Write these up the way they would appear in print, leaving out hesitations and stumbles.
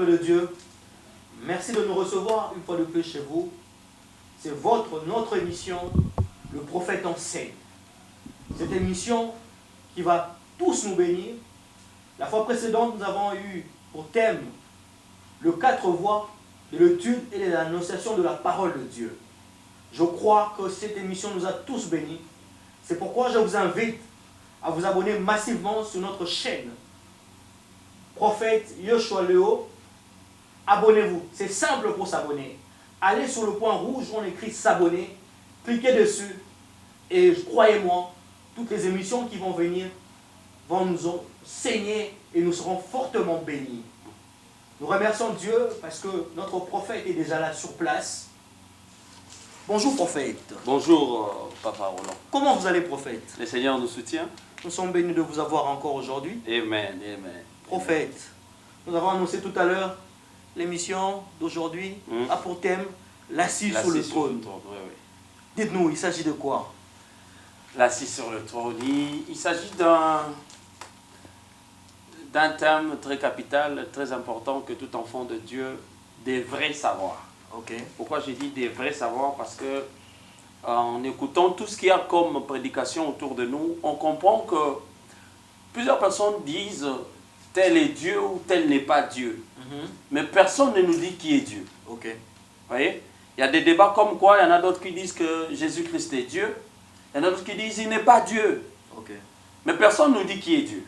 peuple de Dieu, merci de nous recevoir une fois de plus chez vous. C'est notre émission, le prophète enseigne. Cette émission qui va tous nous bénir. La fois précédente, nous avons eu pour thème le 4 voies de l'étude et de l'annonciation de la parole de Dieu. Je crois que cette émission nous a tous bénis. C'est pourquoi je vous invite à vous abonner massivement sur notre chaîne. Prophète Yoshua Léo, abonnez-vous. C'est simple pour s'abonner. Allez sur le point rouge où on écrit s'abonner, cliquez dessus et croyez-moi, toutes les émissions qui vont venir vont nous enseigner et nous serons fortement bénis. Nous remercions Dieu parce que notre prophète est déjà là sur place. Bonjour prophète. Bonjour Papa Roland. Comment vous allez prophète? Le Seigneur nous soutient. Nous sommes bénis de vous avoir encore aujourd'hui. Amen, amen. Prophète, nous avons annoncé tout à l'heure l'émission d'aujourd'hui a pour thème l'assis sur le trône. Oui, oui. Dites-nous, il s'agit de quoi? L'assis sur le trône, il s'agit d'un thème très capital, très important que tout enfant de Dieu devrait savoir. Ok. Pourquoi j'ai dit devrait savoir? Parce que en écoutant tout ce qu'il y a comme prédication autour de nous, on comprend que plusieurs personnes disent tel est Dieu ou tel n'est pas Dieu. Mais personne ne nous dit qui est Dieu. Ok. Vous voyez? Il y a des débats comme quoi, il y en a d'autres qui disent que Jésus-Christ est Dieu. Il y en a d'autres qui disent qu'il n'est pas Dieu. Ok. Mais personne ne nous dit qui est Dieu.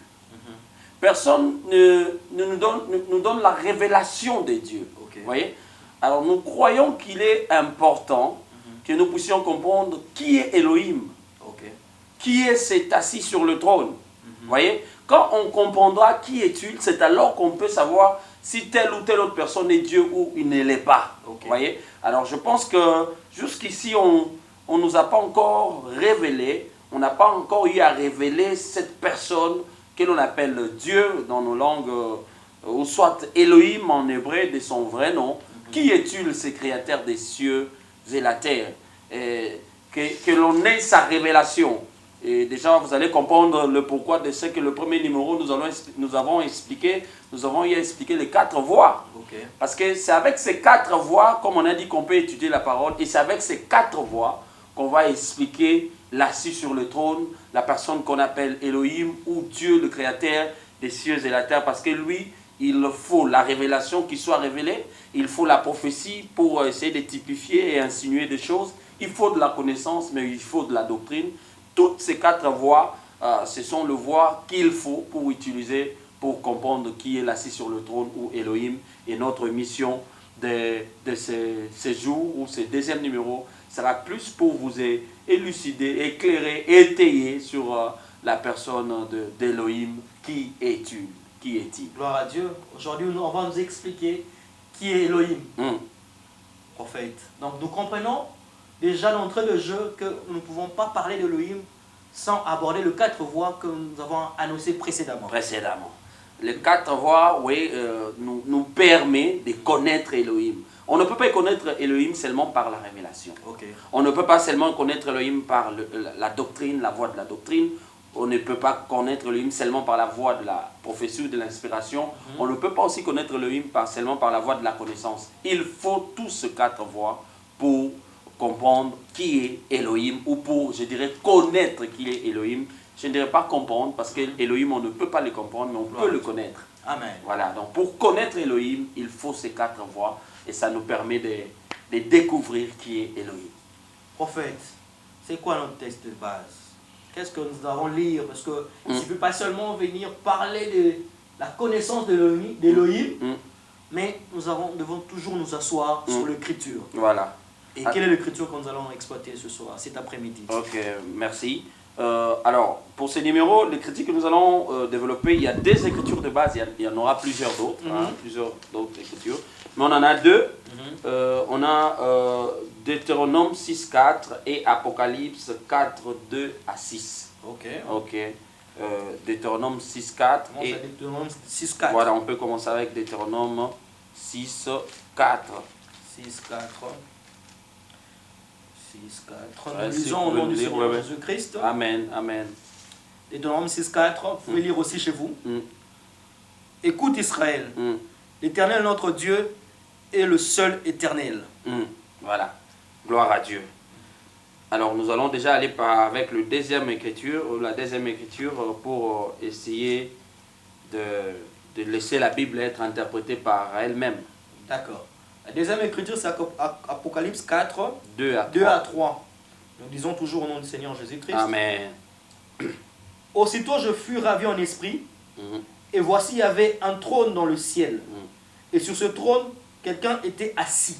Personne ne nous donne la révélation des dieux. Ok. Vous voyez? Alors nous croyons qu'il est important que nous puissions comprendre qui est Elohim. Ok. Qui est cet assis sur le trône. Vous voyez? Quand on comprendra qui est-il, c'est alors qu'on peut savoir si telle ou telle autre personne est Dieu ou il ne l'est pas. Ok. Vous voyez? Alors je pense que jusqu'ici, on ne nous a pas encore révélé, on n'a pas encore eu à révéler cette personne que l'on appelle Dieu dans nos langues, ou soit Elohim en hébreu de son vrai nom. Qui est-il, ce créateur des cieux et la terre? Que l'on ait sa révélation. Et déjà, vous allez comprendre le pourquoi de ce que le premier numéro, nous avons eu à expliquer les 4 voies. Okay. Parce que c'est avec ces 4 voies, comme on a dit, qu'on peut étudier la parole. Et c'est avec ces 4 voies qu'on va expliquer l'assis sur le trône, la personne qu'on appelle Elohim ou Dieu, le créateur des cieux et la terre. Parce que lui, il faut la révélation qui soit révélée. Il faut la prophétie pour essayer de typifier et insinuer des choses. Il faut de la connaissance, mais il faut de la doctrine. Toutes ces 4 voies, ce sont les voies qu'il faut pour utiliser, pour comprendre qui est l'assis sur le trône ou Elohim. Et notre mission de ces jours ou ces deuxième numéro sera plus pour vous élucider, éclairer, étayer sur la personne d'Elohim. Qui est-il? Qui est-il? Gloire à Dieu. Aujourd'hui, on va nous expliquer qui est Elohim. Prophète. Donc nous comprenons déjà d'entrée de jeu que nous ne pouvons pas parler d'Elohim sans aborder les 4 voies que nous avons annoncées précédemment. Les 4 voies, oui, nous permettent de connaître Elohim. On ne peut pas connaître Elohim seulement par la révélation. Okay. On ne peut pas seulement connaître Elohim par la doctrine, la voie de la doctrine. On ne peut pas connaître Elohim seulement par la voie de la prophétie ou de l'inspiration. On ne peut pas aussi connaître Elohim seulement par la voie de la connaissance. Il faut tous ces 4 voies pour comprendre qui est Elohim ou pour, je dirais, connaître qui est Elohim. Je ne dirais pas comprendre parce que Elohim, on ne peut pas le comprendre, mais on peut le connaître. Amen. Voilà, donc pour connaître Elohim, il faut ces 4 voies et ça nous permet de découvrir qui est Elohim. Prophète, c'est quoi notre texte de base? Qu'est-ce que nous allons lire? Parce que il ne suffit pas seulement venir parler de la connaissance d'Elohim, mais nous devons toujours nous asseoir sur l'écriture. Voilà. Et quelle est l'écriture que nous allons exploiter ce soir, cet après-midi? Ok, merci. Alors, pour ce numéro, les critiques que nous allons développer, il y a des écritures de base, il y en aura plusieurs d'autres, plusieurs d'autres écritures. Mais on en a 2. On a Deutéronome 6.4 et Apocalypse 4.2 à 6. Ok. Deutéronome 6.4 et Deutéronome 6.4. Voilà, on peut commencer avec Deutéronome 6.4. 6.4. 6.4. Nous lisons au nom du Seigneur Jésus-Christ. Amen, amen. Deutéronome 6.4, vous pouvez lire aussi chez vous. Écoute Israël, l'Éternel notre Dieu est le seul éternel. Voilà, gloire à Dieu. Alors nous allons déjà aller avec la deuxième écriture pour essayer de laisser la Bible être interprétée par elle-même. D'accord. La deuxième écriture, c'est Apocalypse 4, 2 à 3. Nous disons toujours au nom du Seigneur Jésus-Christ. Amen. Aussitôt je fus ravi en esprit, et voici il y avait un trône dans le ciel. Et sur ce trône, quelqu'un était assis.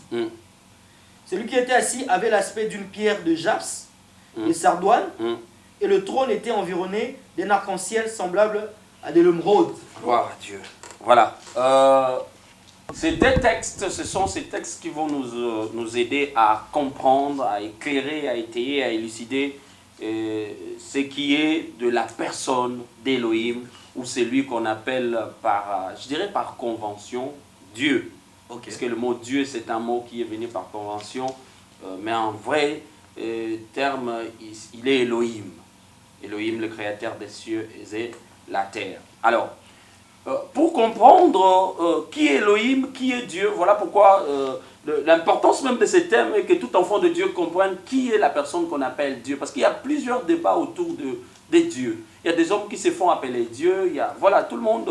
Celui qui était assis avait l'aspect d'une pierre de jaspes et sardoine, et le trône était environné d'un arc-en-ciel semblable à de l'émeraude. Gloire à Dieu. Voilà. Ces deux textes, ce sont ces textes qui vont nous aider à comprendre, à éclairer, à étayer, à élucider ce qui est de la personne d'Élohim, ou celui qu'on appelle par convention, Dieu. Okay. Parce que le mot Dieu, c'est un mot qui est venu par convention, mais en vrai terme, il est Elohim. Elohim, le créateur des cieux et la terre. Alors, pour comprendre qui est Elohim, qui est Dieu, voilà pourquoi l'importance même de ce thème est que tout enfant de Dieu comprenne qui est la personne qu'on appelle Dieu. Parce qu'il y a plusieurs débats autour de Dieu. Il y a des hommes qui se font appeler Dieu. Voilà, tout le monde,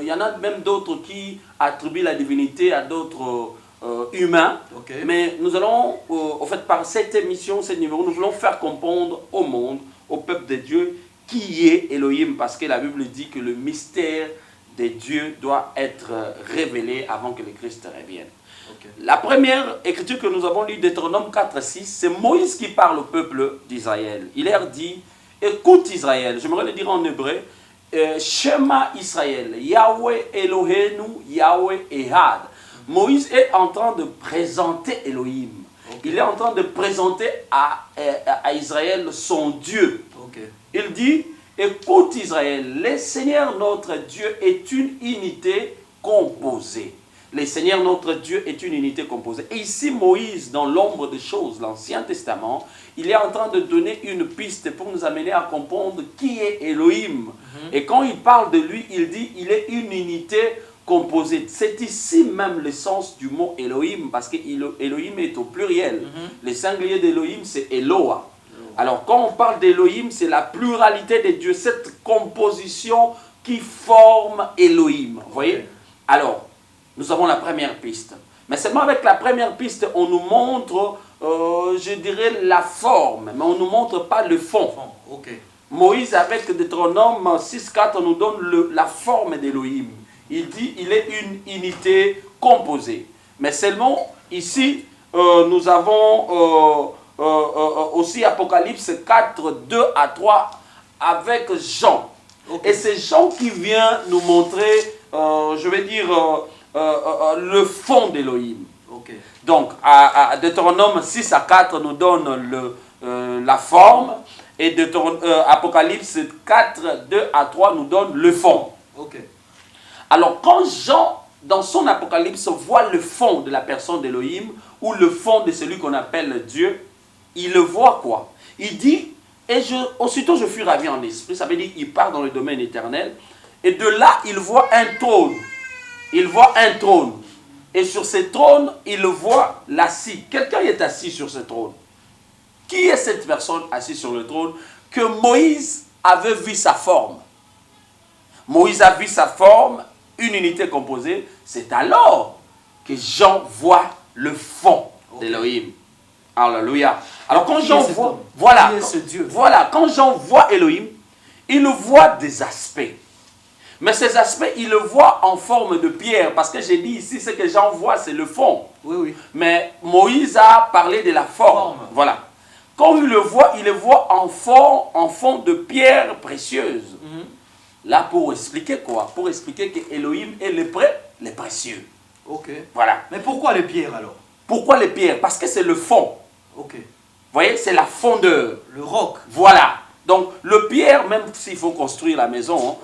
il y en a même d'autres qui attribuent la divinité à d'autres humains. Okay. Mais nous allons, en fait, par cette émission, ce numéro, nous voulons faire comprendre au monde, au peuple de Dieu, qui est Elohim. Parce que la Bible dit que le mystère de Dieu doit être révélé avant que le Christ revienne. Okay. La première écriture que nous avons lue, Deutéronome 4:6, c'est Moïse qui parle au peuple d'Israël. Il leur dit, écoute Israël, j'aimerais le dire en hébreu, Shema Israël, Yahweh Eloheinu, Yahweh Ehad. Moïse est en train de présenter Elohim. Okay. Il est en train de présenter à Israël son Dieu. Okay. Il dit, écoute Israël, le Seigneur notre Dieu est une unité composée. Le Seigneur notre Dieu est une unité composée. Et ici, Moïse, dans l'ombre des choses, l'Ancien Testament, il est en train de donner une piste pour nous amener à comprendre qui est Elohim. Et quand il parle de lui, il dit, il est une unité composée. C'est ici même le sens du mot Elohim, parce que Elohim est au pluriel. Le singulier d'Elohim, c'est Eloah. Alors, quand on parle d'Elohim, c'est la pluralité de Dieu, cette composition qui forme Elohim. Vous voyez? Alors, nous avons la première piste. Mais seulement avec la première piste, on nous montre, je dirais, la forme, mais on ne nous montre pas le fond. Okay. Moïse, avec Deutéronome 6:4, nous donne la forme d'Elohim. Il dit, il est une unité composée. Mais seulement, ici, nous avons aussi Apocalypse 4:2 à 3 avec Jean. Okay. Et c'est Jean qui vient nous montrer, je vais dire, le fond d'Elohim. Okay. Donc, à Deutéronome 6:4 nous donne la forme, et Apocalypse 4:2 à 3 nous donne le fond. Okay. Alors, quand Jean, dans son Apocalypse, voit le fond de la personne d'Elohim, ou le fond de celui qu'on appelle Dieu, il le voit quoi? Il dit, aussitôt je fus ravi en esprit, ça veut dire qu'il part dans le domaine éternel, et de là, il voit un trône. Il voit un trône. Et sur ce trône, il voit l'assis. Quelqu'un est assis sur ce trône. Qui est cette personne assise sur le trône? Que Moïse avait vu sa forme. Moïse a vu sa forme, une unité composée. C'est alors que Jean voit le fond d'Elohim. Alléluia. Alors quand Jean voit, voilà, quand Jean voit Elohim, il voit des aspects. Mais ces aspects, il le voit en forme de pierre. Parce que j'ai dit ici, ce que Jean voit, c'est le fond. Oui, oui. Mais Moïse a parlé de la forme. Voilà. Quand il le voit en fond de pierre précieuse. Là, pour expliquer quoi? Pour expliquer que Elohim est le précieux. Ok. Voilà. Mais pourquoi les pierres alors? Pourquoi les pierres? Parce que c'est le fond. Ok. Vous voyez, c'est la fondeur. Le roc. Voilà. Donc, le pierre, même s'il faut construire la maison,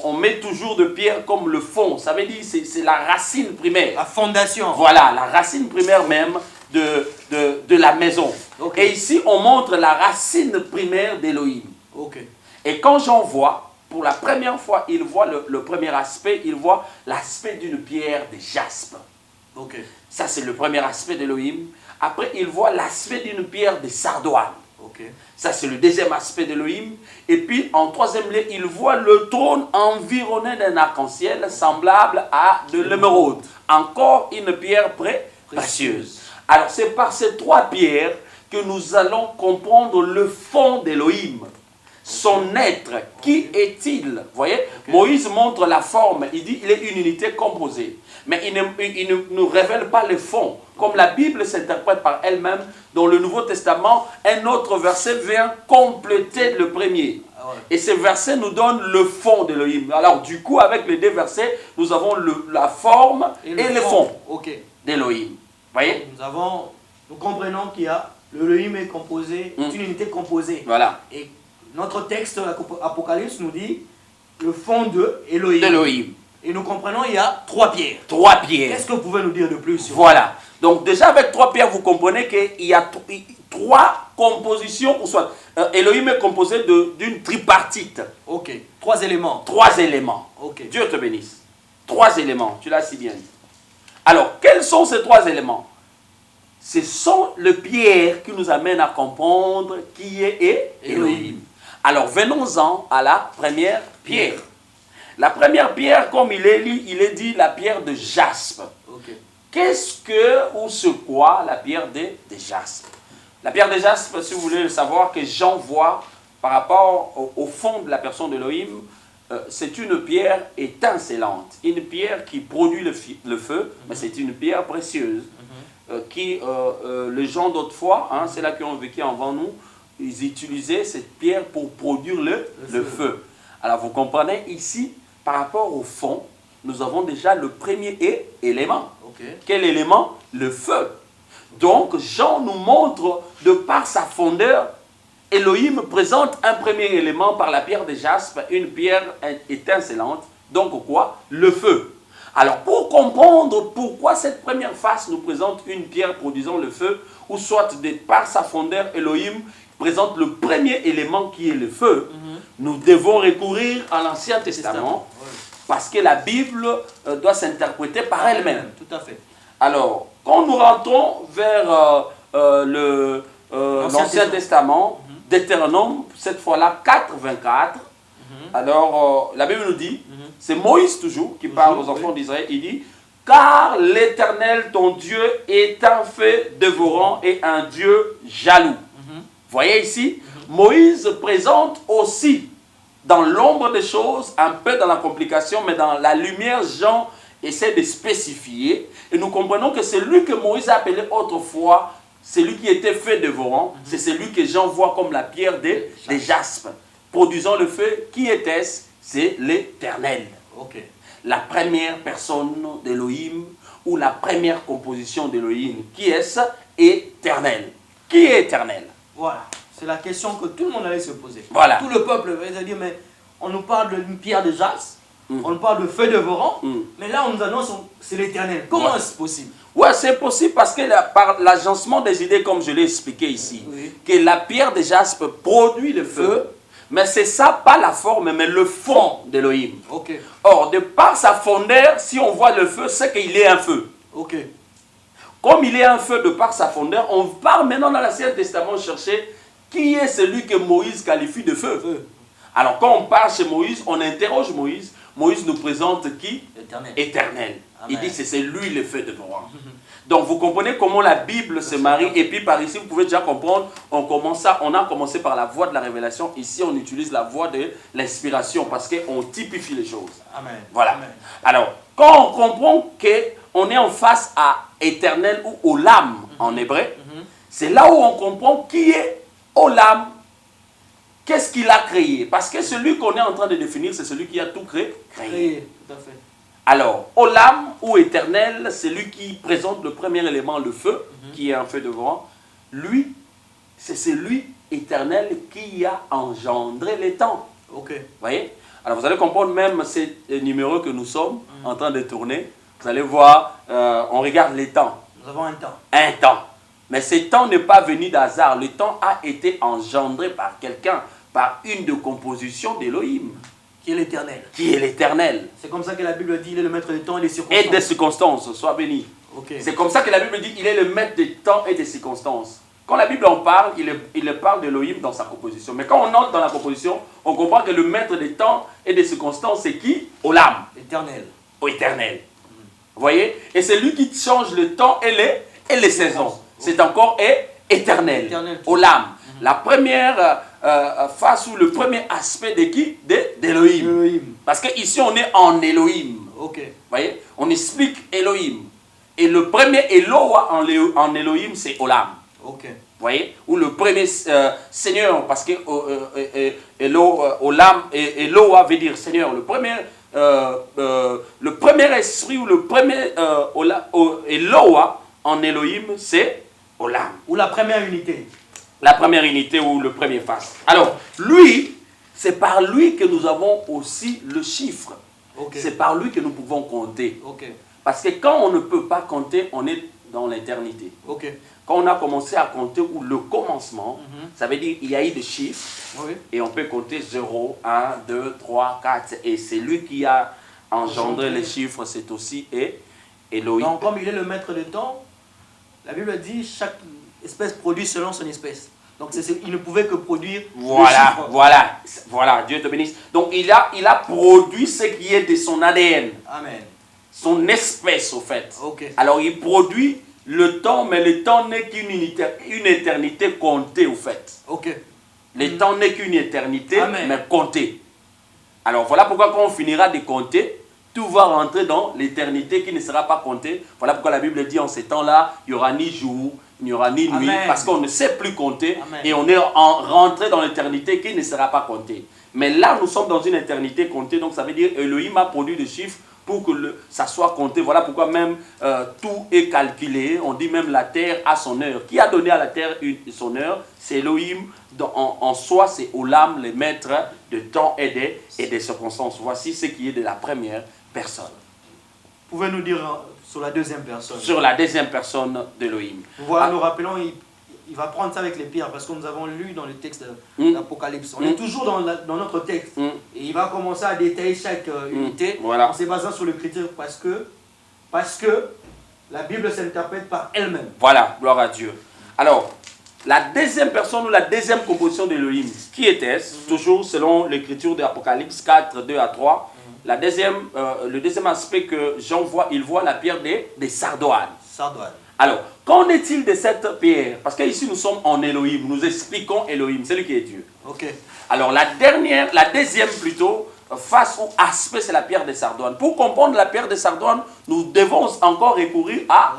on met toujours de pierre comme le fond. Ça veut dire que c'est la racine primaire. La fondation. Voilà, la racine primaire même de la maison. Okay. Et ici, on montre la racine primaire d'Elohim. Okay. Et quand Jean voit, pour la première fois, il voit le premier aspect, il voit l'aspect d'une pierre de jaspe. Ok. Ça, c'est le premier aspect d'Élohim. Après, il voit l'aspect d'une pierre de sardoine. Ok. Ça, c'est le deuxième aspect d'Élohim. Et puis, en troisième lieu, il voit le trône environné d'un arc-en-ciel semblable à de l'émeraude. Encore une pierre précieuse. Alors, c'est par ces trois pierres que nous allons comprendre le fond d'Élohim. Son être, qui est-il? Vous voyez, Moïse montre la forme, il dit il est une unité composée. Mais il ne nous révèle pas le fond. Comme la Bible s'interprète par elle-même, dans le Nouveau Testament, un autre verset vient compléter le premier. Et ce verset nous donne le fond d'Élohim. Alors du coup, avec les deux versets, nous avons la forme et le fond d'Élohim. Vous voyez? Nous comprenons qu'il y a, l'Élohim est composé, une unité composée. Voilà. Et notre texte Apocalypse nous dit le fond de Elohim. Elohim. Et nous comprenons qu'il y a trois pierres. Trois pierres. Qu'est-ce que vous pouvez nous dire de plus sur Voilà. Donc déjà avec trois pierres, vous comprenez qu'il y a trois compositions. Ou soit, Elohim est composé d'une tripartite. Ok. Trois éléments. Trois éléments. Ok. Dieu te bénisse. Trois éléments. Tu l'as si bien dit. Alors, quels sont ces trois éléments? Ce sont les pierres qui nous amènent à comprendre qui est Elohim. Alors, venons-en à la première pierre. La première pierre, comme il est dit la pierre de jaspe. Okay. Qu'est-ce que ou ce quoi la pierre de jaspe? La pierre de jaspe, si vous voulez le savoir, que Jean voit par rapport au fond de la personne d'Elohim, c'est une pierre étincelante. Une pierre qui produit le feu, mais c'est une pierre précieuse. Qui, les gens d'autrefois, hein, c'est là qui ont vécu avant nous, ils utilisaient cette pierre pour produire le feu. Alors vous comprenez, ici, par rapport au fond, nous avons déjà le premier élément. Okay. Quel élément? Le feu. Donc Jean nous montre, de par sa fondeur, Elohim présente un premier élément par la pierre de jaspe, une pierre étincelante. Donc quoi? Le feu. Alors, pour comprendre pourquoi cette première face nous présente une pierre produisant le feu, ou soit de par sa fondeur, Elohim présente le premier élément qui est le feu, nous devons recourir à l'Ancien Testament, parce que la Bible doit s'interpréter par elle-même. Tout à fait. Alors, quand nous rentrons vers l'Ancien Testament, Deutéronome, cette fois-là 4:24, alors la Bible nous dit, c'est Moïse toujours qui parle aux enfants d'Israël, il dit, car l'Éternel, ton Dieu, est un feu dévorant et un Dieu jaloux. Voyez ici, Moïse présente aussi dans l'ombre des choses, un peu dans la complication, mais dans la lumière, Jean essaie de spécifier. Et nous comprenons que c'est lui que Moïse a appelé autrefois, celui qui était feu dévorant, c'est celui que Jean voit comme la pierre des jaspes, produisant le feu. Qui était-ce? C'est l'Éternel. Okay. La première personne d'Élohim, ou la première composition d'Élohim. Qui est-ce? Éternel. Qui est éternel? Voilà. C'est la question que tout le monde allait se poser. Voilà. Tout le peuple va se dire, mais on nous parle d'une pierre de jaspe, on nous parle de feu dévorant, mais là on nous annonce c'est l'Éternel. Comment est-ce possible? Ouais, c'est possible parce que par l'agencement des idées, comme je l'ai expliqué ici, que la pierre de jaspe produit le feu, mais c'est ça, pas la forme, mais le fond d'Élohim. Okay. Or, de par sa fondeur, si on voit le feu, c'est qu'il est un feu. Okay. Comme il est un feu de par sa fondeur, on part maintenant dans l'Ancien Testament chercher qui est celui que Moïse qualifie de feu. Alors, quand on part chez Moïse, on interroge Moïse. Moïse nous présente qui? Éternel. Il dit que c'est lui le feu dévorant. Donc, vous comprenez comment la Bible se marie. Et puis, par ici, vous pouvez déjà comprendre, on a commencé par la voie de la révélation. Ici, on utilise la voie de l'inspiration parce qu'on typifie les choses. Amen. Voilà. Amen. Alors, quand on comprend qu'on est en face à Éternel ou Olam en hébreu, c'est là où on comprend qui est Olam. Qu'est-ce qu'il a créé? Parce que celui qu'on est en train de définir, c'est celui qui a tout créé. Tout à fait. Alors, Olam ou Éternel, c'est lui qui présente le premier élément, le feu, qui est un feu dévorant. Lui, c'est celui éternel qui a engendré les temps. Ok. Vous voyez? Alors, vous allez comprendre même ces numéros que nous sommes en train de tourner. Vous allez voir, on regarde les temps. Nous avons un temps. Un temps. Mais ce temps n'est pas venu d'hasard. Le temps a été engendré par quelqu'un, par une de composition d'Élohim. Qui est l'éternel. Qui est l'éternel. C'est comme ça que la Bible dit, il est le maître des temps et des circonstances. Et des circonstances, sois béni. Okay. C'est comme ça que la Bible dit, il est le maître des temps et des circonstances. Quand la Bible en parle, il parle d'Elohim dans sa composition. Mais quand on entre dans la composition, on comprend que le maître des temps et des circonstances, c'est qui? Olam. Éternel. Au éternel. Vous voyez? Et c'est lui qui change le temps et les saisons. C'est encore éternel. Olam. La première face ou le premier aspect de qui? D'Elohim. Parce qu'ici, on est en Elohim. Okay. Vous voyez? On explique Elohim. Et le premier Eloah en Elohim, c'est Olam. Okay. Vous voyez? Ou le premier Seigneur, parce que Olam et Eloah veut dire Seigneur. Le premier esprit ou le premier Eloah en Elohim, c'est Olam. Ou la première unité. La première unité ou le premier face. Alors, lui, c'est par lui que nous avons aussi le chiffre. Okay. C'est par lui que nous pouvons compter. Okay. Parce que quand on ne peut pas compter, on est dans l'éternité. Okay. Quand on a commencé à compter, ou le commencement, ça veut dire qu'il y a eu des chiffres, oui. Et on peut compter 0, 1, 2, 3, 4, et c'est lui qui a engendré les chiffres, c'est aussi Elohim. Donc comme il est le maître du temps, la Bible dit chaque espèce produit selon son espèce. Donc il ne pouvait que produire voilà, Dieu te bénisse. Donc il a produit ce qui est de son ADN. Amen. Son espèce au fait. Okay. Alors il produit le temps, mais le temps n'est qu'une éternité comptée au fait. Okay. Le temps n'est qu'une éternité, Amen. mais comptée. Alors voilà pourquoi quand on finira de compter, tout va rentrer dans l'éternité qui ne sera pas comptée. Voilà pourquoi la Bible dit en ces temps-là, il n'y aura ni jour, il n'y aura ni nuit, parce qu'on ne sait plus compter. Amen. Et on est rentré dans l'éternité qui ne sera pas comptée. Mais là, nous sommes dans une éternité comptée, donc ça veut dire Elohim a produit des chiffres pour que ça soit compté. Voilà pourquoi même tout est calculé. On dit même la terre a son heure. Qui a donné à la terre son heure? C'est Elohim. En soi, c'est Olam, le maître de temps et des circonstances. Voici ce qui est de la première personne. Pouvez-nous dire sur la deuxième personne? Sur la deuxième personne d'Elohim. Voilà, nous rappelons, il va prendre ça avec les pierres, parce que nous avons lu dans le texte d'Apocalypse. On est toujours dans notre texte. Et il va commencer à détailler chaque unité en se basant sur l'écriture, parce que la Bible s'interprète par elle-même. Voilà, gloire à Dieu. Alors, la deuxième personne ou la deuxième composition d'Elohim, qui était-ce? Toujours selon l'écriture d'Apocalypse 4, 2 à 3. Le deuxième aspect que Jean voit, il voit la pierre des sardoines. Sardoines. Alors, qu'en est-il de cette pierre? Parce qu'ici nous sommes en Elohim, nous expliquons Elohim, c'est lui qui est Dieu. Okay. Alors la deuxième plutôt, face ou aspect, c'est la pierre des sardoines. Pour comprendre la pierre des sardoines, nous devons encore recourir à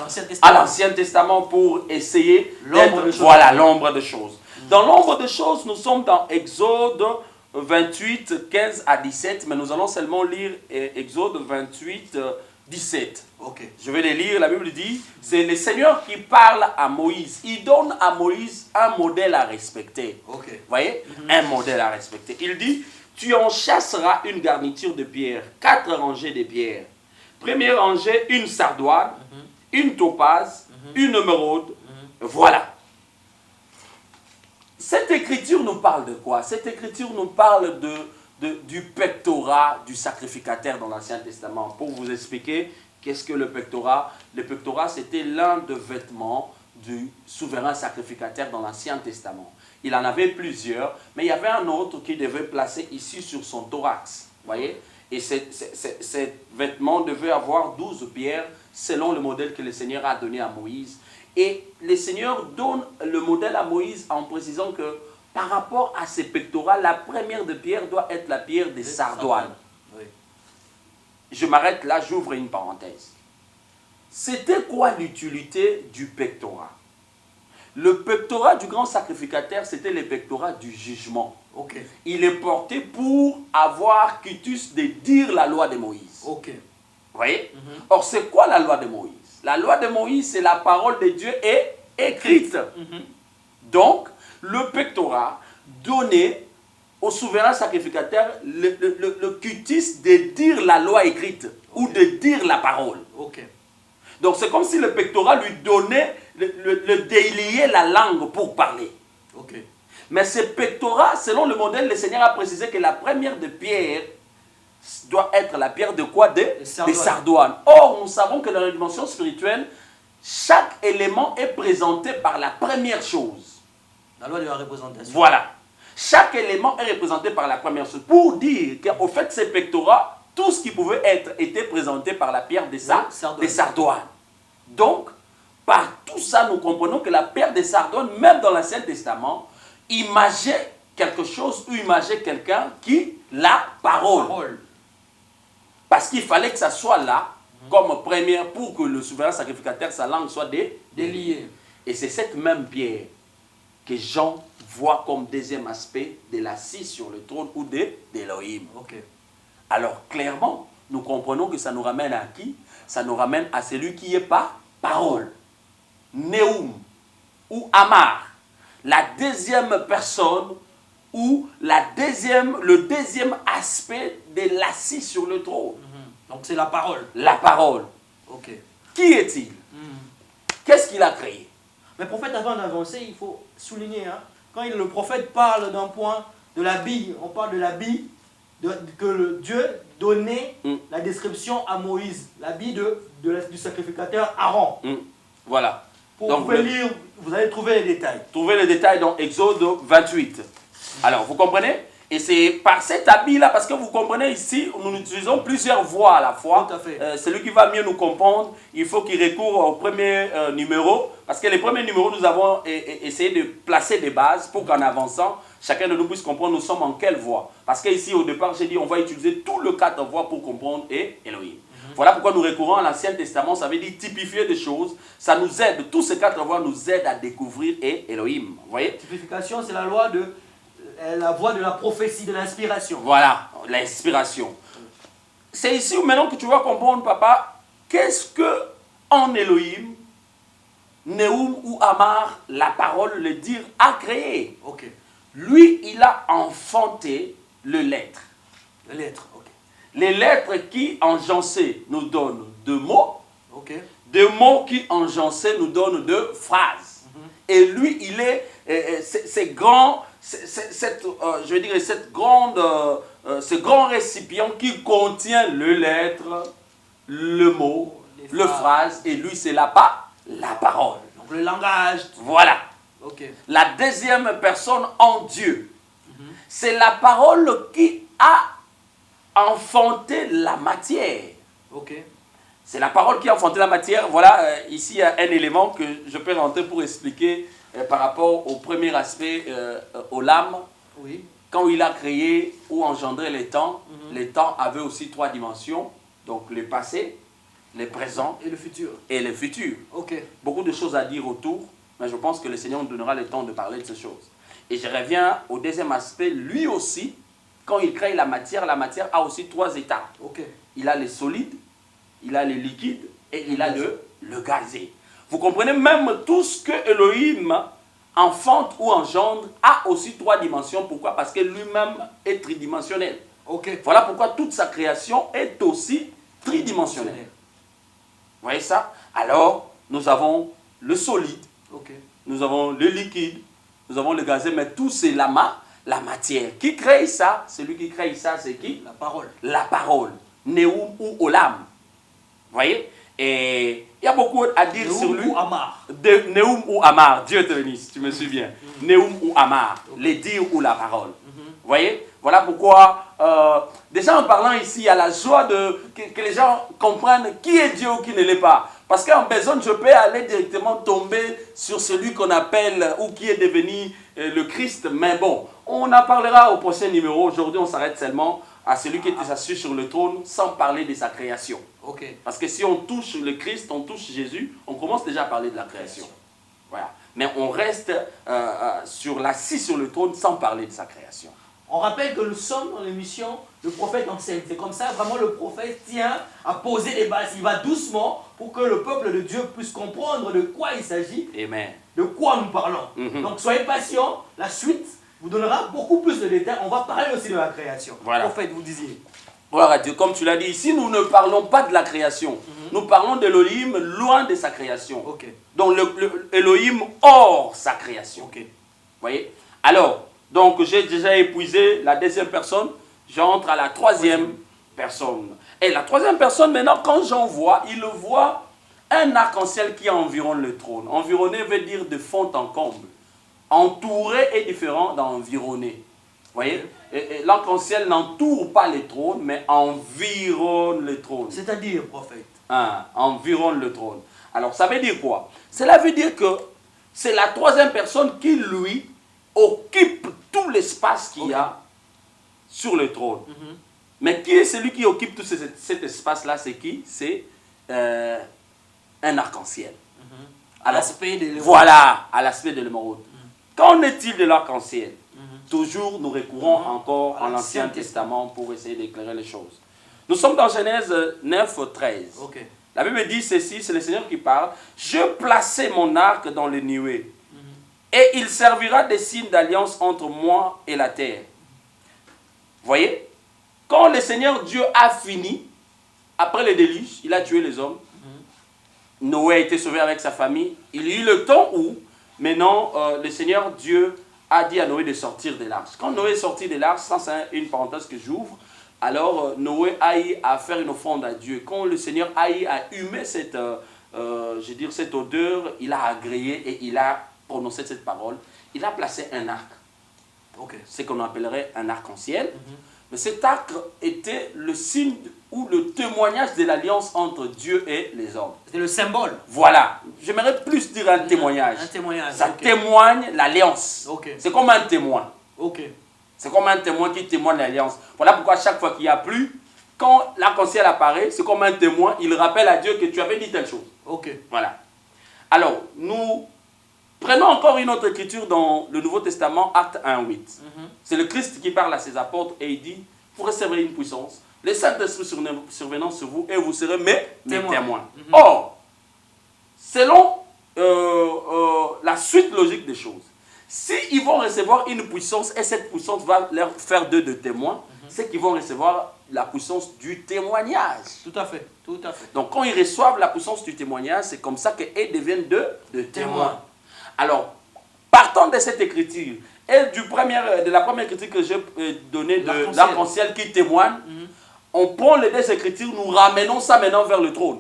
l'Ancien Testament pour essayer l'ombre de choses. Dans l'ombre de choses, nous sommes dans Exode 28, 15 à 17, mais nous allons seulement lire Exode 28, 17. Okay. Je vais les lire. La Bible dit, c'est le Seigneur qui parle à Moïse. Il donne à Moïse un modèle à respecter. Okay. Vous voyez? Un modèle à respecter. Il dit, tu en chasseras une garniture de pierre, 4 rangées de pierres. Première rangée, une sardoine, une topaze, une émeraude. Voilà. Cette écriture nous parle de quoi? Cette écriture nous parle du pectorat du sacrificateur dans l'Ancien Testament. Pour vous expliquer, qu'est-ce que le pectorat? Le pectorat, c'était l'un des vêtements du souverain sacrificateur dans l'Ancien Testament. Il en avait plusieurs, mais il y avait un autre qui devait placer ici sur son thorax. Vous voyez? Et ce vêtement devait avoir 12 pierres selon le modèle que le Seigneur a donné à Moïse. Et le Seigneur donne le modèle à Moïse en précisant que par rapport à ces pectorats, la première de pierre doit être la pierre des sardoines. Oui. Je m'arrête là, j'ouvre une parenthèse. C'était quoi l'utilité du pectorat? Le pectorat du grand sacrificateur, c'était le pectorat du jugement. Okay. Il est porté pour avoir quitus de dire la loi de Moïse. Okay. Vous voyez? Or, c'est quoi la loi de Moïse? La loi de Moïse, c'est la parole de Dieu écrite. Donc, le pectorat donnait au souverain sacrificateur le quitus de dire la loi écrite ou de dire la parole. Okay. Donc, c'est comme si le pectorat lui donnait, le déliait la langue pour parler. Okay. Mais ce pectorat, selon le modèle, le Seigneur a précisé que la première de pierre doit être la pierre de quoi? Des sardoines. sardoines. Or, nous savons que dans la dimension spirituelle, chaque élément est présenté par la première chose. La loi de la représentation. Voilà. Chaque élément est représenté par la première chose. Pour dire qu'au fait, ces pectorats, tout ce qui pouvait être était présenté par la pierre des sardoines. Donc, par tout ça, nous comprenons que la pierre des sardoines, même dans l'Ancien Testament, imageait quelque chose ou imageait quelqu'un qui, la parole. Parce qu'il fallait que ça soit là, comme première, pour que le souverain sacrificateur, sa langue soit déliée. Et c'est cette même pierre que Jean voit comme deuxième aspect de l'assise sur le trône ou d'Élohim. Okay. Alors, clairement, nous comprenons que ça nous ramène à qui? Ça nous ramène à celui qui est par parole. Neum ou Amar, la deuxième personne ou le deuxième aspect de l'assise sur le trône. Donc c'est la parole. La parole. Ok. Qui est-il? Qu'est-ce qu'il a créé? Mais prophète, avant d'avancer, il faut souligner, hein, quand le prophète parle d'un point de la bille, on parle de la bille que Dieu donnait la description à Moïse, la bille du sacrificateur Aaron. Voilà. Vous pouvez lire, vous allez trouver les détails. Trouvez les détails dans Exode 28. Alors, vous comprenez? Et c'est par cet habit-là, parce que vous comprenez ici, nous utilisons plusieurs voix à la fois. Tout à fait. Celui qui va mieux nous comprendre, il faut qu'il recourt au premier numéro. Parce que les premiers numéros, nous avons essayé de placer des bases pour qu'en avançant, chacun de nous puisse comprendre nous sommes en quelle voix. Parce qu'ici, au départ, j'ai dit on va utiliser tout le 4 voix pour comprendre Elohim. Voilà pourquoi nous recourons à l'Ancien Testament, ça veut dire typifier des choses. Ça nous aide, tous ces 4 voix nous aident à découvrir Elohim. Vous voyez? Typification, c'est la voix de la prophétie, de l'inspiration. Voilà, l'inspiration. C'est ici où maintenant que tu vas comprendre, papa, qu'est-ce que en Elohim, Neum ou Amar, la parole, le dire, a créé. Ok. Lui, il a enfanté le lettre. Les lettres, ok. Les lettres qui, enjancées, nous donnent 2 mots. Ok. 2 mots qui, enjancés, nous donnent 2 phrases. Et lui, il est, c'est grand, ce grand récipient qui contient le lettre, le mot, le phrase, et lui, c'est la parole. Donc le langage. Voilà. Ok. La deuxième personne en Dieu, c'est la parole qui a enfanté la matière. Ok. C'est la parole qui a enfanté la matière. Voilà, ici, il y a un élément que je peux rentrer pour expliquer par rapport au premier aspect, au lame. Oui. Quand il a créé ou engendré les temps avaient aussi 3 dimensions. Donc, le passé, le présent et le futur. Et le futur. Ok. Beaucoup de choses à dire autour, mais je pense que le Seigneur nous donnera le temps de parler de ces choses. Et je reviens au deuxième aspect. Lui aussi, quand il crée la matière a aussi 3 états. Ok. Il a les solides, il a les liquides et il a le gazé. Vous comprenez, même tout ce que Elohim enfante ou engendre a aussi 3 dimensions. Pourquoi? Parce que lui-même est tridimensionnel. Ok. Voilà pourquoi toute sa création est aussi tridimensionnelle. Vous voyez ça? Alors, nous avons le solide, nous avons le liquide, nous avons le gazé, mais tout c'est la matière. Qui crée ça? Celui qui crée ça, c'est qui? La parole. La parole. Neum ou Olam. Vous voyez? Et il y a beaucoup à dire Neum sur lui. Ou Amar. Neum ou Amar. Dieu te bénisse, tu me souviens. Neum ou Amar. Les dires ou la parole. Vous voyez? Voilà pourquoi, déjà en parlant ici, il y a la joie que les gens comprennent qui est Dieu ou qui ne l'est pas. Parce qu'en besoin, je peux aller directement tomber sur celui qu'on appelle ou qui est devenu le Christ. Mais bon, on en parlera au prochain numéro. Aujourd'hui, on s'arrête seulement à celui qui était assis sur le trône sans parler de sa création. Parce que si on touche le Christ, on touche Jésus, on commence déjà à parler de la création. Voilà. Mais on reste sur l'assis sur le trône sans parler de sa création. On rappelle que nous sommes dans l'émission Le prophète enseigne. C'est comme ça, vraiment, le prophète tient à poser les bases. Il va doucement pour que le peuple de Dieu puisse comprendre de quoi il s'agit, Amen. de quoi nous parlons. Donc, soyez patients. La suite vous donnera beaucoup plus de détails. On va parler aussi de la création. Voilà. Prophète, vous disiez. Voilà, Dieu, comme tu l'as dit, ici, nous ne parlons pas de la création. Nous parlons d'Elohim loin de sa création. Donc, Elohim hors sa création. Vous voyez? Alors, donc, j'ai déjà épuisé la deuxième personne. J'entre à la troisième personne. Et la troisième personne, maintenant, quand Jean voit, il voit un arc-en-ciel qui environne le trône. Environné veut dire de fond en comble. Entouré est différent d'environné. Vous voyez? Et l'arc-en-ciel n'entoure pas les trônes, mais environne le trône. C'est-à-dire, prophète? Environne le trône. Alors, ça veut dire quoi? Cela veut dire que c'est la troisième personne qui, lui, occupe tout l'espace qu'il y a sur le trône. Mais qui est celui qui occupe tout cet espace-là? C'est qui? C'est un arc-en-ciel. À l'aspect de l'émeraude. Voilà, à l'aspect de l'émeraude. Qu'en est-il de l'arc-en-ciel? Toujours, nous recourons encore à l'Ancien Testament pour essayer d'éclairer les choses. Nous sommes dans Genèse 9, 13. La Bible dit ceci, c'est le Seigneur qui parle. Je plaçai mon arc dans les nuées, et il servira de signe d'alliance entre moi et la terre. Vous voyez? Quand le Seigneur Dieu a fini, après le déluge, il a tué les hommes. Noé a été sauvé avec sa famille. Il y a eu le temps où, maintenant, le Seigneur Dieu a dit à Noé de sortir de l'arche. Quand Noé est sorti de l'arche, ça c'est une parenthèse que j'ouvre, alors Noé a eu à faire une offrande à Dieu. Quand le Seigneur a eu à humer cette, cette odeur, il a agréé et il a prononcé cette parole. Il a placé un arc. Ce qu'on appellerait un arc-en-ciel. Mais cet arc était le signe ou le témoignage de l'alliance entre Dieu et les hommes. C'était le symbole. Voilà. J'aimerais plus dire un témoignage. Un témoignage. Ça témoigne l'alliance. C'est comme un témoin. C'est comme un témoin qui témoigne l'alliance. Voilà pourquoi chaque fois qu'il n'y a plus, quand l'arc-en-ciel apparaît, c'est comme un témoin, il rappelle à Dieu que tu avais dit telle chose. Voilà. Alors, nous prenons encore une autre écriture dans le Nouveau Testament, Acte 1:8. C'est le Christ qui parle à ses apôtres et il dit, vous recevrez une puissance, le Saint-Esprit survenant sur vous et vous serez mes témoins. Or, selon la suite logique des choses, s'ils vont recevoir une puissance et cette puissance va leur faire d'eux de témoins, c'est qu'ils vont recevoir la puissance du témoignage. Tout à fait. Donc quand ils reçoivent la puissance du témoignage, c'est comme ça qu'ils deviennent de témoins. Alors, partant de cette écriture et de la première écriture que j'ai donnée de l'arc-en-ciel qui témoigne, on prend les deux écritures, nous ramenons ça maintenant vers le trône.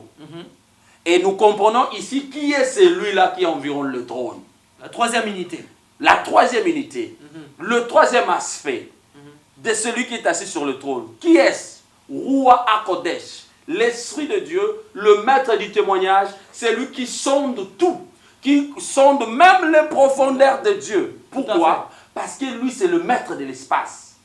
Et nous comprenons ici qui est celui-là qui environne le trône. La troisième unité. La troisième unité. Le troisième aspect de celui qui est assis sur le trône. Qui est-ce? Roi HaKodesh, l'Esprit de Dieu, le maître du témoignage, c'est lui qui sonde tout, qui sonde même les profondeurs de Dieu. Pourquoi? Parce que lui, c'est le maître de l'espace.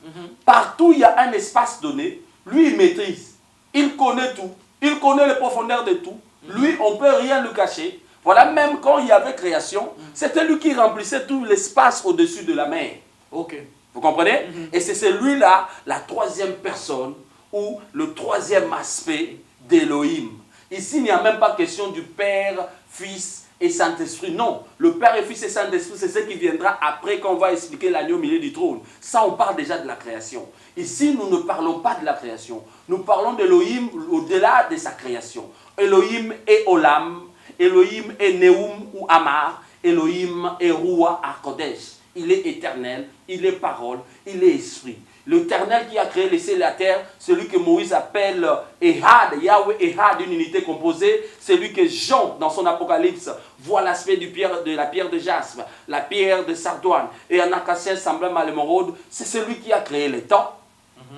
Partout, il y a un espace donné. Lui, il maîtrise. Il connaît tout. Il connaît les profondeurs de tout. Lui, on ne peut rien lui cacher. Voilà, même quand il y avait création, c'était lui qui remplissait tout l'espace au-dessus de la mer. Vous comprenez? Et c'est celui-là, la troisième personne, ou le troisième aspect d'Élohim. Ici, il n'y a même pas question du Père, Fils et Saint-Esprit. Non, le Père et Fils et Saint-Esprit, c'est ce qui viendra après quand on va expliquer l'agneau au milieu du trône. Ça, on parle déjà de la création. Ici, nous ne parlons pas de la création. Nous parlons d'Élohim au-delà de sa création. Elohim est Olam, Elohim est Neum ou Amar, Elohim est Roi HaKodesh. Il est éternel, il est parole, il est esprit. L'éternel qui a créé les cieux et la terre, celui que Moïse appelle Ehad, Yahweh Ehad, une unité composée, celui que Jean, dans son Apocalypse, voit l'aspect de la pierre de jaspe, la pierre de sardoine et un arc-en-ciel semblable à l'émeraude, c'est celui qui a créé le temps,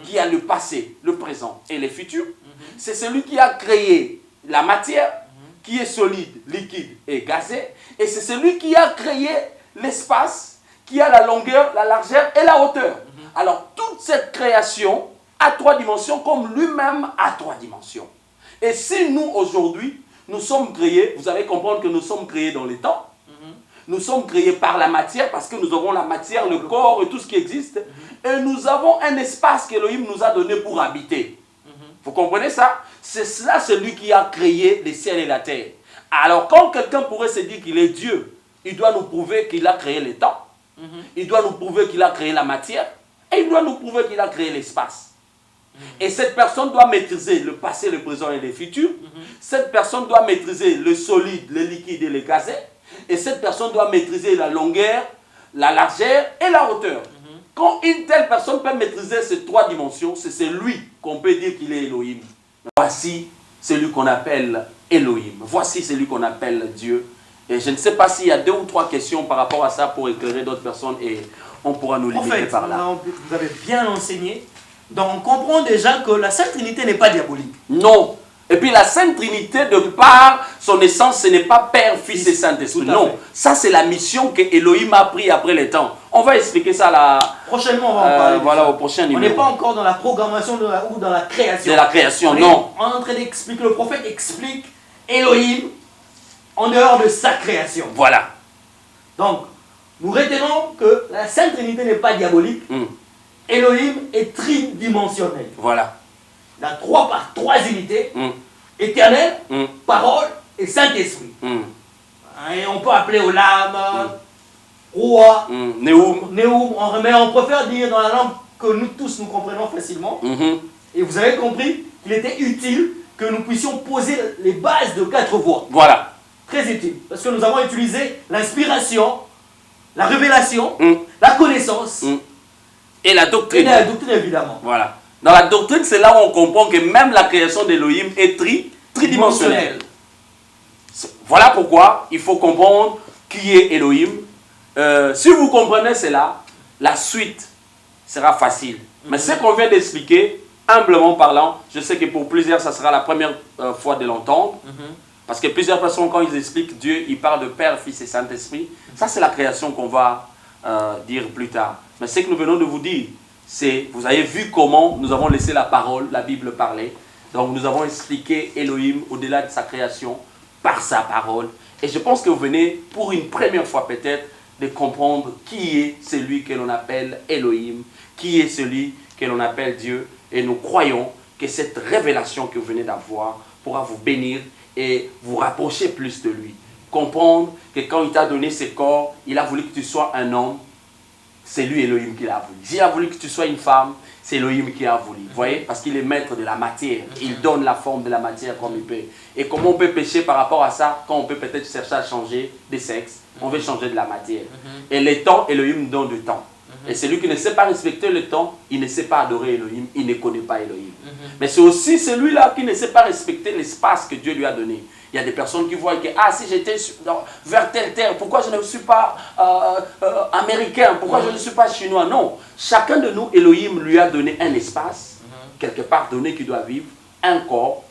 qui a le passé, le présent et le futur. C'est celui qui a créé la matière, qui est solide, liquide et gazé. Et c'est celui qui a créé l'espace, qui a la longueur, la largeur et la hauteur. Alors, toute cette création a trois dimensions, comme lui-même a trois dimensions. Et si nous, aujourd'hui, nous sommes créés, vous allez comprendre que nous sommes créés dans les temps. Nous sommes créés par la matière, parce que nous avons la matière, le corps et tout ce qui existe. Et nous avons un espace qu'Élohim nous a donné pour habiter. Vous comprenez ça? C'est cela, celui qui a créé les ciels et la terre. Alors, quand quelqu'un pourrait se dire qu'il est Dieu, il doit nous prouver qu'il a créé les temps. Il doit nous prouver qu'il a créé la matière. Et il doit nous prouver qu'il a créé l'espace. Et cette personne doit maîtriser le passé, le présent et le futur. Cette personne doit maîtriser le solide, le liquide et le gazé. Et cette personne doit maîtriser la longueur, la largeur et la hauteur. Quand une telle personne peut maîtriser ces trois dimensions, c'est lui qu'on peut dire qu'il est Elohim. Voici celui qu'on appelle Elohim. Voici celui qu'on appelle Dieu. Et je ne sais pas s'il y a 2 ou 3 questions par rapport à ça pour éclairer d'autres personnes et on pourra nous limiter par là. Vous avez bien enseigné. Donc on comprend déjà que la Sainte Trinité n'est pas diabolique. Non. Et puis la Sainte Trinité, de par son essence, ce n'est pas Père, Fils et Saint-Esprit. Non. Ça, c'est la mission que Elohim a pris après les temps. On va expliquer ça là. Prochainement, on va en parler. Voilà, au prochain numéro. On n'est pas encore dans la programmation ou dans la création. De la création, non. On est en train d'expliquer, le prophète explique Elohim en dehors de sa création. Voilà. Donc, nous retenons que la Sainte Trinité n'est pas diabolique. Elohim est tridimensionnel. Voilà. Il a 3 unités. Éternel, parole et Saint-Esprit. Et on peut appeler Olam, Roi, Neum. Mais on préfère dire dans la langue que nous tous nous comprenons facilement. Et vous avez compris qu'il était utile que nous puissions poser les bases de 4 voies. Voilà. Très utile. Parce que nous avons utilisé l'inspiration, la révélation, la connaissance et la doctrine. Et la doctrine, évidemment. Voilà. Dans la doctrine, c'est là où on comprend que même la création d'Elohim est tridimensionnelle. Voilà pourquoi il faut comprendre qui est Elohim. Si vous comprenez cela, la suite sera facile. Mais ce qu'on vient d'expliquer, humblement parlant, je sais que pour plusieurs, ça sera la première fois de l'entendre. Parce que plusieurs personnes, quand ils expliquent Dieu, ils parlent de Père, Fils et Saint-Esprit. Ça, c'est la création qu'on va dire plus tard. Mais ce que nous venons de vous dire, c'est, vous avez vu comment nous avons laissé la parole, la Bible parler. Donc nous avons expliqué Elohim au-delà de sa création par sa parole. Et je pense que vous venez pour une première fois peut-être de comprendre qui est celui que l'on appelle Elohim, qui est celui que l'on appelle Dieu. Et nous croyons que cette révélation que vous venez d'avoir pourra vous bénir et vous rapprocher plus de lui. Comprendre que quand il t'a donné ce corps, il a voulu que tu sois un homme. C'est lui Elohim qui l'a voulu. S'il a voulu que tu sois une femme, c'est Elohim qui a voulu. Vous voyez? Parce qu'il est maître de la matière. Il donne la forme de la matière comme il peut. Et comment on peut pécher par rapport à ça? Quand on peut peut-être chercher à changer de sexe, on veut changer de la matière. Et le temps, Elohim donne du temps. Et celui qui ne sait pas respecter le temps, il ne sait pas adorer Elohim, il ne connaît pas Elohim. Mais c'est aussi celui-là qui ne sait pas respecter l'espace que Dieu lui a donné. Il y a des personnes qui voient que, ah, si j'étais vers telle terre, pourquoi je ne suis pas américain, pourquoi je ne suis pas chinois? Non, chacun de nous, Elohim lui a donné un espace, quelque part donné qu'il doit vivre, un corps,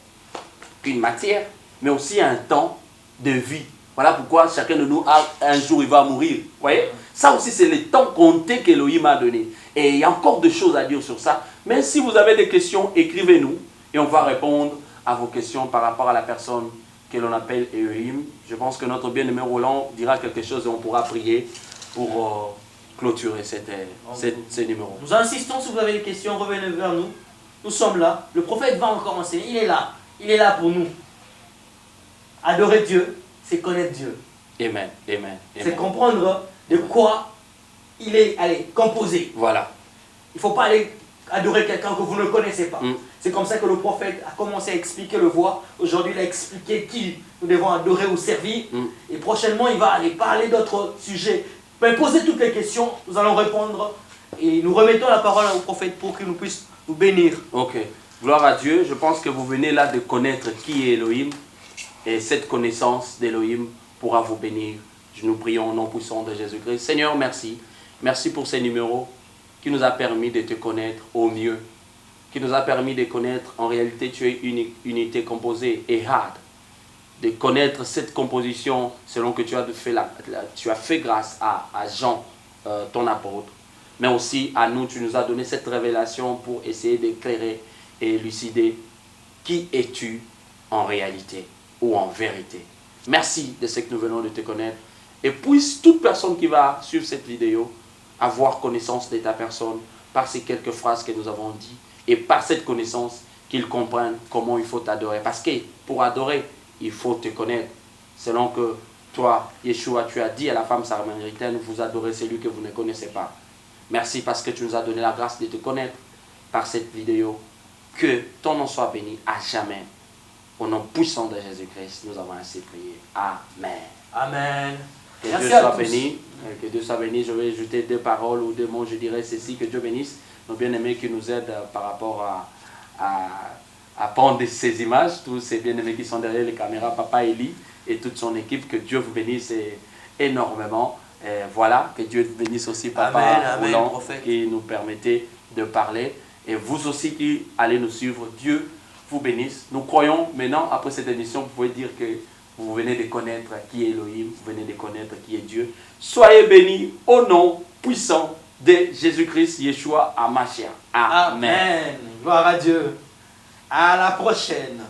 une matière, mais aussi un temps de vie. Voilà pourquoi chacun de nous, un jour, il va mourir. Vous voyez? Ça aussi, c'est le temps compté qu'Elohim a donné. Et il y a encore des choses à dire sur ça. Mais si vous avez des questions, écrivez-nous et on va répondre à vos questions par rapport à la personne que l'on appelle Elohim. Je pense que notre bien-aimé Roland dira quelque chose et on pourra prier pour clôturer ce numéro. Nous insistons, si vous avez des questions, revenez vers nous. Nous sommes là. Le prophète va encore enseigner. Il est là. Il est là pour nous. Adorer Dieu, c'est connaître Dieu. Amen. Amen. C'est comprendre de quoi il est composé. Voilà. Il ne faut pas aller adorer quelqu'un que vous ne connaissez pas. C'est comme ça que le prophète a commencé à expliquer le voie. Aujourd'hui, il a expliqué qui nous devons adorer ou servir. Et prochainement, il va aller parler d'autres sujets. Mais posez toutes les questions, nous allons répondre. Et nous remettons la parole au prophète pour qu'il nous puisse nous bénir. Ok. Gloire à Dieu. Je pense que vous venez là de connaître qui est Elohim. Et cette connaissance d'Elohim pourra vous bénir. Nous prions au nom puissant de Jésus-Christ. Seigneur, merci. Merci pour ces numéros qui nous a permis de te connaître au mieux. Qui nous a permis de connaître, en réalité, tu es une unité composée, Ehad. De connaître cette composition selon que tu as fait grâce à Jean, ton apôtre. Mais aussi à nous, tu nous as donné cette révélation pour essayer d'éclairer et élucider qui es-tu en réalité ou en vérité. Merci de ce que nous venons de te connaître. Et puisse toute personne qui va suivre cette vidéo avoir connaissance de ta personne par ces quelques phrases que nous avons dites et par cette connaissance qu'ils comprennent comment il faut t'adorer. Parce que pour adorer, il faut te connaître. Selon que toi, Yeshua, tu as dit à la femme samaritaine, vous adorez celui que vous ne connaissez pas. Merci parce que tu nous as donné la grâce de te connaître par cette vidéo. Que ton nom soit béni à jamais. Au nom puissant de Jésus-Christ, nous avons ainsi prié. Amen. Amen. Que Merci Dieu à soit tous. béni. Que Dieu soit béni. Je vais ajouter 2 paroles ou 2 mots. Je dirais ceci, que Dieu bénisse nos bien-aimés qui nous aident par rapport à prendre ces images. Tous ces bien-aimés qui sont derrière les caméras, Papa Eli et toute son équipe. Que Dieu vous bénisse énormément. Et voilà, que Dieu bénisse aussi Papa Amen, Roland prophète. qui nous permettait de parler. Et vous aussi qui allez nous suivre, Dieu vous bénisse. Nous croyons maintenant, après cette émission, vous pouvez dire que vous venez de connaître qui est Elohim, vous venez de connaître qui est Dieu. Soyez bénis au nom puissant de Jésus-Christ, Yeshua Hamashiach. Amen. Amen. Gloire à Dieu. À la prochaine.